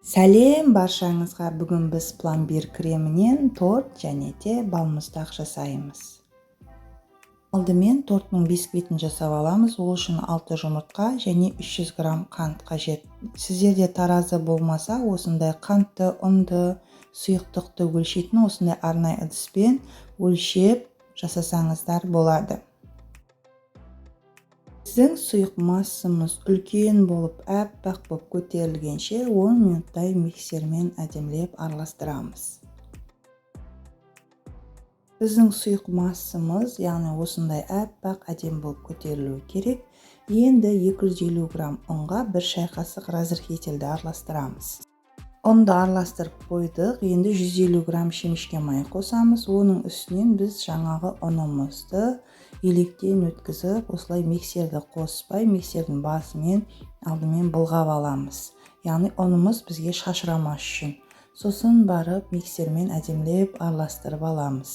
Сәлем баршаңызға. Бүгін біз пломбир кремінен торт және де балмұздақ жасаймыз. Алдымен торттың бисквитін жасап аламыз. Ол үшін 6 жұмыртқа және 300 грамм қант қажет. Сіздерде таразы болмаса, осындай қантты, ұнды, сұйықтықты өлшейтін осындай арнайы ыдыспен өлшеп жасасаңыздар болады. Біздің сұйық массамыз үлкен болып, әппақ болып көтерілгенше 10 минуттай миксермен әдемілеп араластырамыз. Біздің сұйық массамыз, яғни осындай әппақ әдем болып көтерілуі керек. Енді 250 грамм ұнға 1 шай қасық разрыхителді араластырамыз. Ұнды араластырып қойдық. Енді 150 грамм шемішке май қосамыз. Оның үстінен біз жаңағы ұнымызды електен өткізіп, осылай миксерді қоспай, миксердің басымен алдымен былғап аламыз. Яғни ұнымыз бізге шашырамас үшін. Сосын барып миксермен әдемілеп араластырып аламыз.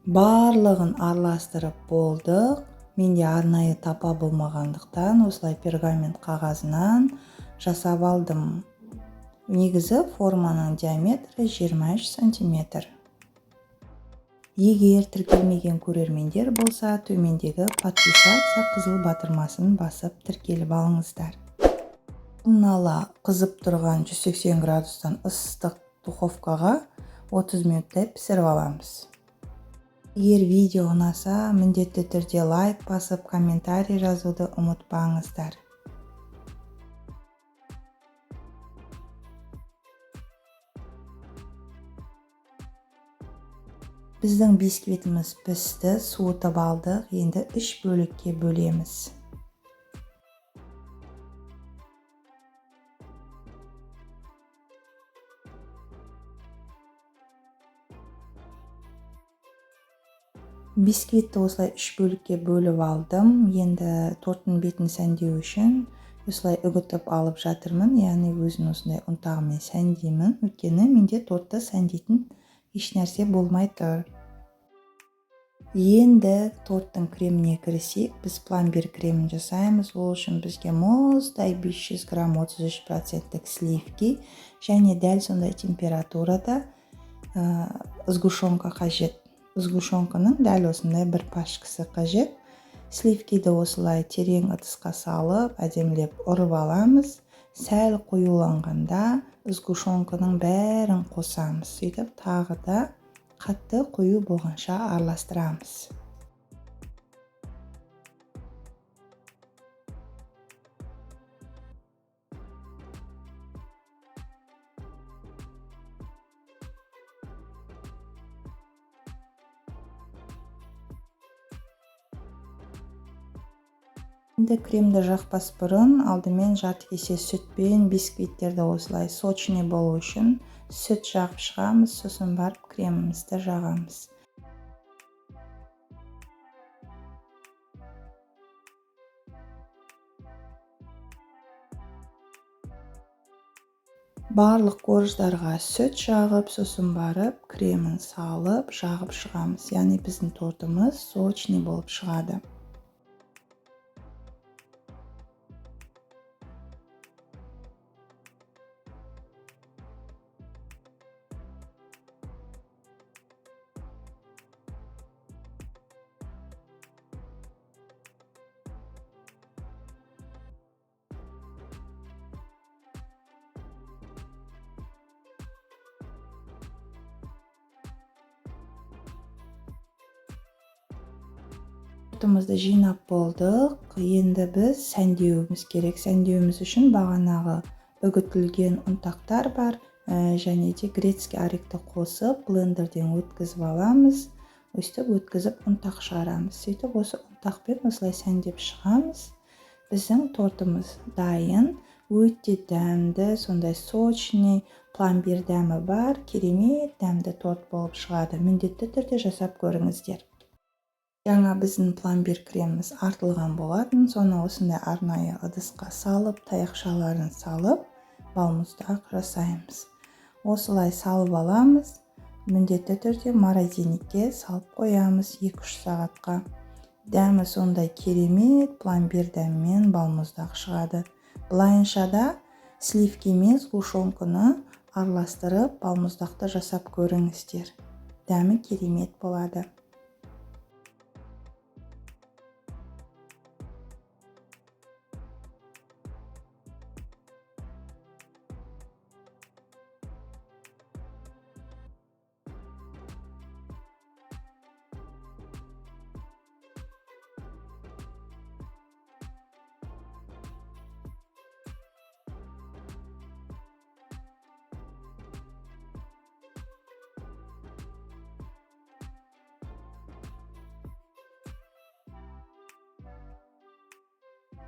Барлығын араластырып болдық. Менде арнайы тапа болмағандықтан осылай пергамент қағазынан жасап алдым. Негізі форманың диаметрі 23 сантиметр. Егер тіркелмеген көрермендер болса, төмендегі подписаться қызыл батырмасын басып тіркеліп алыңыздар. Ұнала қызып тұрған 180 градустан ыстық духовкаға 30 минуттай пісіріп аламыз. Егер видео ұнаса, міндетті түрде лайк басып, комментарий жазуды ұмытпаңыздар. Біздің бисквитіміз пісті, суытып алдық. Енді 3 бөлікке бөлеміз. Бисквитті осылай 3 бөлікке бөліп алдым. Енді торттың бетін сәндеу үшін осылай үгітіп алып жатырмын. Яғни өзін осындай ұнтағымен сәндеймін. Өйткені менде тортты сәндейтін еш нәрсе болмай тұр. Енді торттың креміне кірісек, біз пломбир кремін жасаймыз. Ол үшін бізге мұздай 500 грамм 33% сливки және дәл сондай температурада сгущенка қажет. Сгущенканың дәл осындай бір пачкасы қажет. Сливкиді осылай терең ыдысқа салып, әдемілеп ұрып аламыз. Сәл қоюланғанда сгущенканың бәрін қосамыз. Сөйтіп тағы да қатты қою болғанша араластырамыз. Енді кремді жақпас бұрын алдымен жарты кесе сүтпен бисквиттерді осылай сочный болу үшін сүт жағып шығамыз, сосын барып кремімізді жағамыз. Барлық корждарға сүт жағып, сосын барып кремін салып, жағып шығамыз. Яғни біздің тортымыз сочный болып шығады. Тортымызды жинап болдық. Енді біз сәндеуіміз керек. Сәндеуіміз үшін бағанағы үгітілген ұнтақтар бар және де грецкий орехті қосып блендерден өткізіп аламыз. Өстіп өткізіп ұнтақ шығарамыз. Сөйтіп осы ұнтақпен осылай сәндеп шығамыз. Біздің тортымыз дайын. Өте дәмді, сондай сочный, пломбир дәмі бар, керемет дәмді торт болып шығады. Міндетті түрде жасап көріңіздер. Жаңа біздің пломбир креміміз артылған болатын. Соны осындай арнайы ыдысқа салып, таяқшаларын салып, балмұздақ жасаймыз. Осылай салып аламыз. Міндетті түрде морозильникке салып қоямыз 2-3 сағатқа. Дәмі сондай керемет пломбир дәмімен балмұздақ шығады. Былайынша да сливки мен сгущенканы араластырып балмұздақты жасап көріңіздер. Дәмі керемет болады.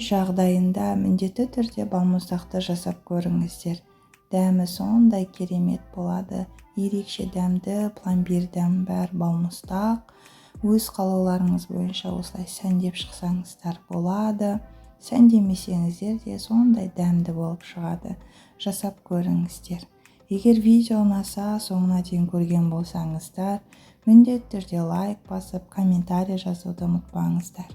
Жағдайында міндетті түрде балмұздақты жасап көріңіздер. Дәмі сондай керемет болады. Ерекше дәмді пломбир дәмі бар балмұздақ. Өз қалауларыңыз бойынша осылай сәндеп шықсаңыздар болады. Сәндемесеңіздер де сондай дәмді болып шығады. Жасап көріңіздер. Егер видео ұнаса, соңына дейін көрген болсаңыздар, міндетті түрде лайк басып, комментарий жазуды ұмытпаңыздар.